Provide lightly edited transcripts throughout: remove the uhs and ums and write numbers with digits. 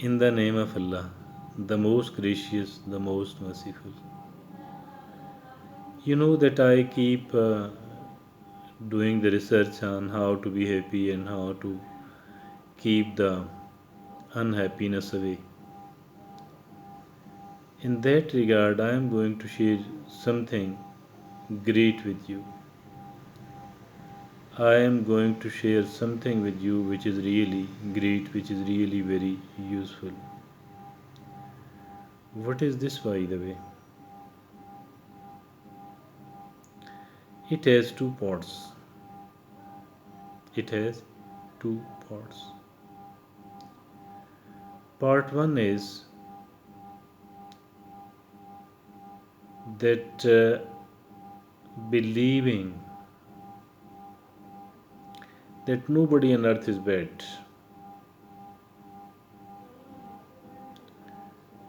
In the name of Allah, the most gracious, the most merciful. You know that I keep doing the research on how to be happy and how to keep the unhappiness away. In that regard, I am going to share something great with you. I am going to share something with you which is really great, which is really very useful. What is this, by the way? It has two parts. It has two parts. Part one is that believing that nobody on earth is bad.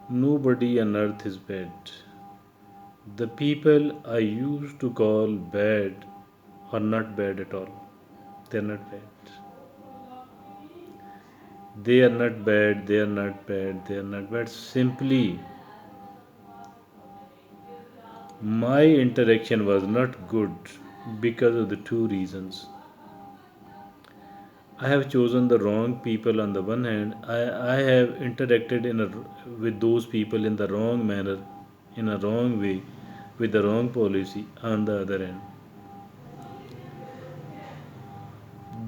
Nobody on earth is bad. The people I used to call bad are not bad at all. They are not bad. They are not bad. They are not bad. They are not bad. Simply, my interaction was not good because of the two reasons. I have chosen the wrong people on the one hand. I have interacted with those people in the wrong manner, in a wrong way, with the wrong policy on the other hand.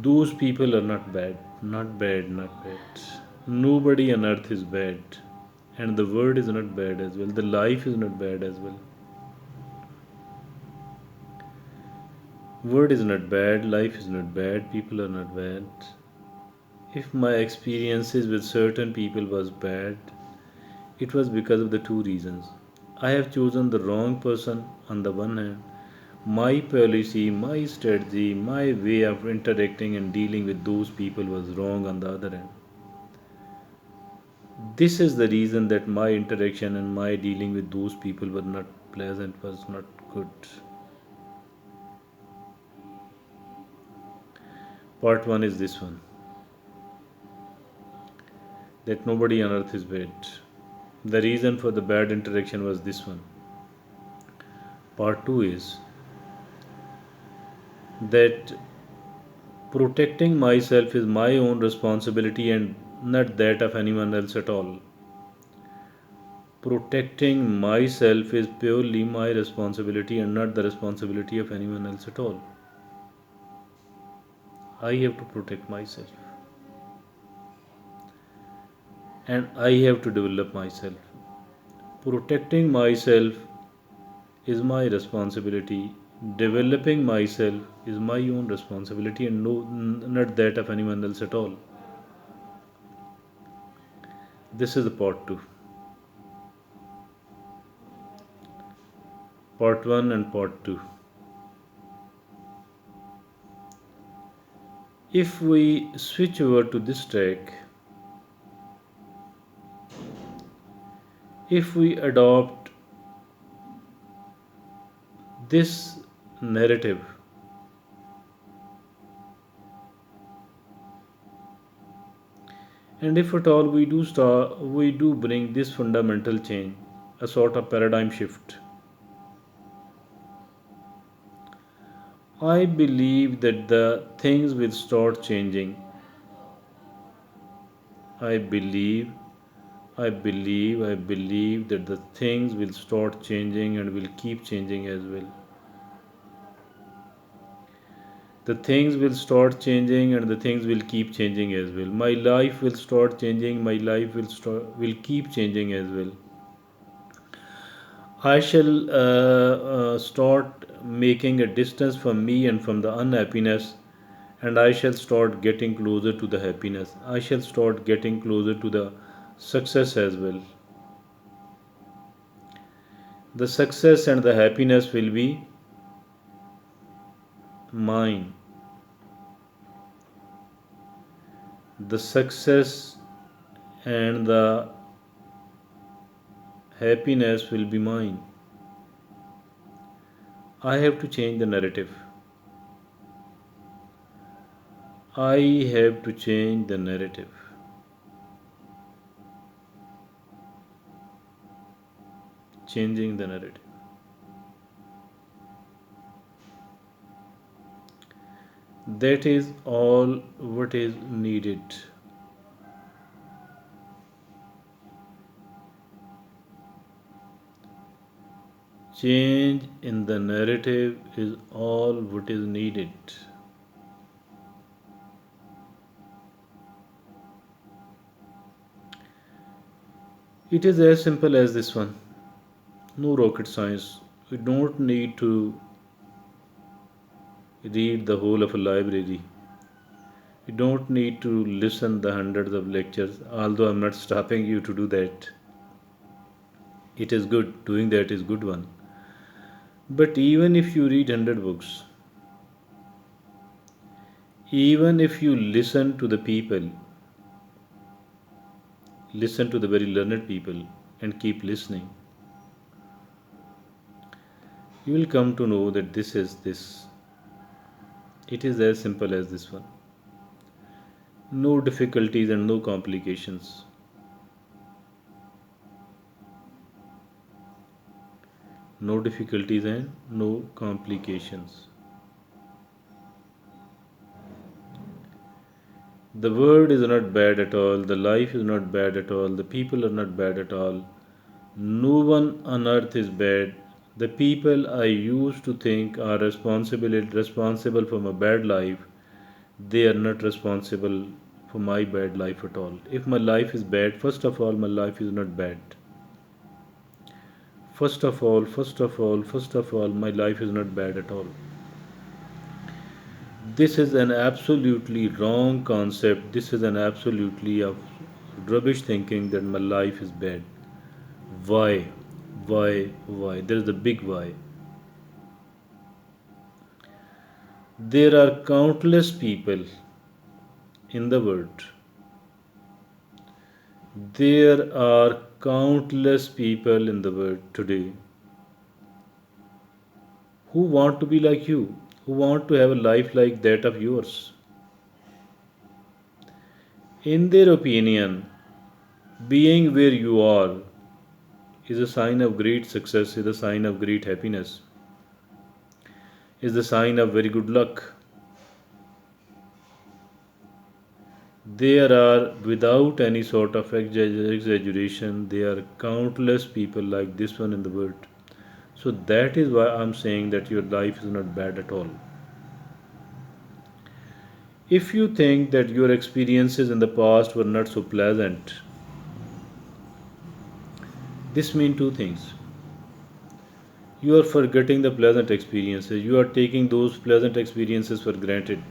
Those people are not bad, not bad, not bad. Nobody on earth is bad. And the world is not bad as well. The life is not bad as well. Word is not bad, life is not bad, people are not bad. If my experiences with certain people was bad, it was because of the two reasons. I have chosen the wrong person on the one hand. My policy, my strategy, my way of interacting and dealing with those people was wrong on the other hand. This is the reason that my interaction and my dealing with those people were not pleasant, was not good. Part one is this one, that nobody on earth is bad. The reason for the bad interaction was this one. Part two is that protecting myself is my own responsibility and not that of anyone else at all. Protecting myself is purely my responsibility and not the responsibility of anyone else at all. I have to protect myself and I have to develop myself. Protecting myself is my responsibility. Developing myself is my own responsibility and not that of anyone else at all. This is the part 2. Part 1 and part 2. If we switch over to this track, if we adopt this narrative, and if at all we do bring this fundamental change, a sort of paradigm shift, I believe that the things will start changing. I believe, I believe that the things will start changing and will keep changing as well. The things will start changing and the things will keep changing as well. My life will start changing, my life will keep changing as well. I shall start making a distance from me and from the unhappiness, and I shall start getting closer to the happiness. I shall start getting closer to the success as well. The success and the happiness will be mine. The success and the happiness will be mine. I have to change the narrative. I have to change the narrative. changing the narrative. That is all what is needed. Change in the narrative is all what is needed. It is as simple as this one. No rocket science. We don't need to read the whole of a library. You don't need to listen the hundreds of lectures, although I'm not stopping you to do that. It is good. Doing that is good one. But even if you read 100 books, even if you listen to the people, listen to the very learned people and keep listening, you will come to know that this is this. It is as simple as this one. No difficulties and no complications. No difficulties and no complications. The world is not bad at all, the life is not bad at all, the people are not bad at all. No one on earth is bad. The people I used to think are responsible for my bad life, they are not responsible for my bad life at all. If my life is bad, first of all, my life is not bad. First of all, my life is not bad at all. This is an absolutely wrong concept. This is an absolutely of rubbish thinking that my life is bad. Why? Why? There is a big why. There are countless people in the world. There are countless people in the world today who want to be like you, who want to have a life like that of yours. In their opinion, being where you are is a sign of great success, is a sign of great happiness, is the sign of very good luck. There are, without any sort of exaggeration, there are countless people like this one in the world. So that is why I'm saying that your life is not bad at all. If you think that your experiences in the past were not so pleasant, this means two things. You are forgetting the pleasant experiences, you are taking those pleasant experiences for granted,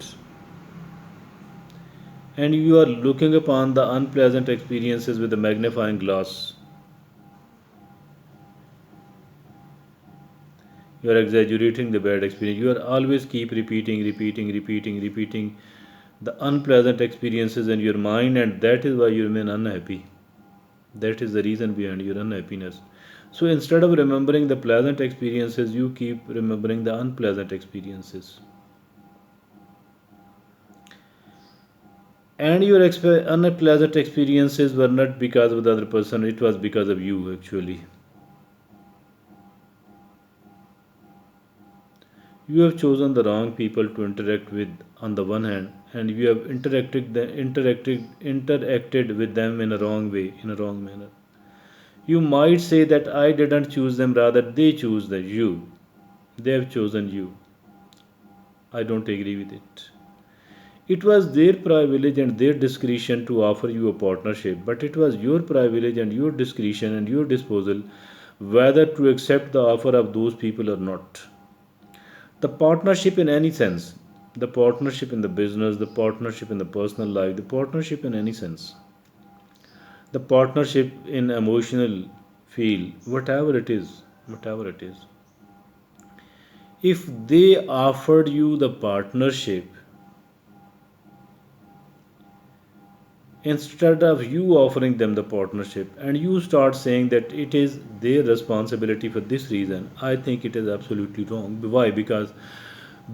and you are looking upon the unpleasant experiences with a magnifying glass. You are exaggerating the bad experience. You are always keep repeating the unpleasant experiences in your mind, and that is why you remain unhappy. That is the reason behind your unhappiness. So instead of remembering the pleasant experiences, you keep remembering the unpleasant experiences. And your unpleasant experiences were not because of the other person, it was because of you actually. You have chosen the wrong people to interact with on the one hand, and you have interacted with them in a wrong way, in a wrong manner. You might say that I didn't choose them, rather they chose you. They have chosen you. I don't agree with it. It was their privilege and their discretion to offer you a partnership, but it was your privilege and your discretion and your disposal whether to accept the offer of those people or not. The partnership in any sense, the partnership in the business, the partnership in the personal life, the partnership in any sense, the partnership in emotional field, whatever it is, if they offered you the partnership, instead of you offering them the partnership, and you start saying that it is their responsibility for this reason, I think it is absolutely wrong. Why? Because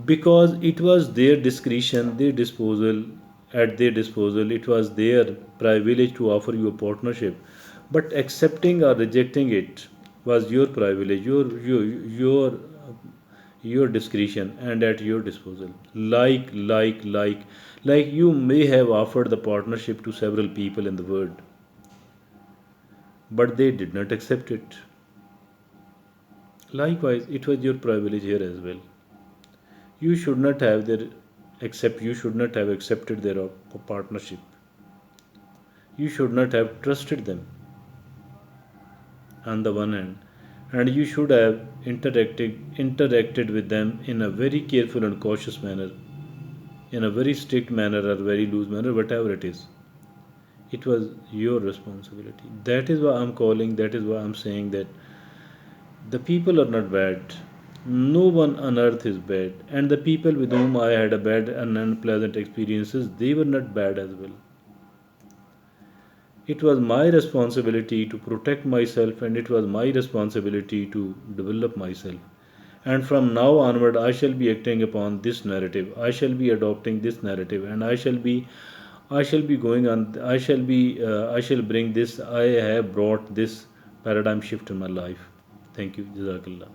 it was their discretion, their disposal, at their disposal, it was their privilege to offer you a partnership, but accepting or rejecting it was your privilege, your discretion, and at your disposal. Like you may have offered the partnership to several people in the world, but they did not accept it. Likewise, it was your privilege here as well. You should not have their accept. You should not have accepted their partnership. You should not have trusted them on the one hand, and you should have interacted with them in a very careful and cautious manner, in a very strict manner or very loose manner, whatever it is. It was your responsibility. That is why I'm calling. That is why I'm saying that the people are not bad. No one on earth is bad, and the people with whom I had a bad and unpleasant experiences, they were not bad as well. It was my responsibility to protect myself, and it was my responsibility to develop myself. And from now onward, I shall be acting upon this narrative. I shall be adopting this narrative, and I shall be going on. I shall bring this. I have brought this paradigm shift in my life. Thank you. Jazakallah.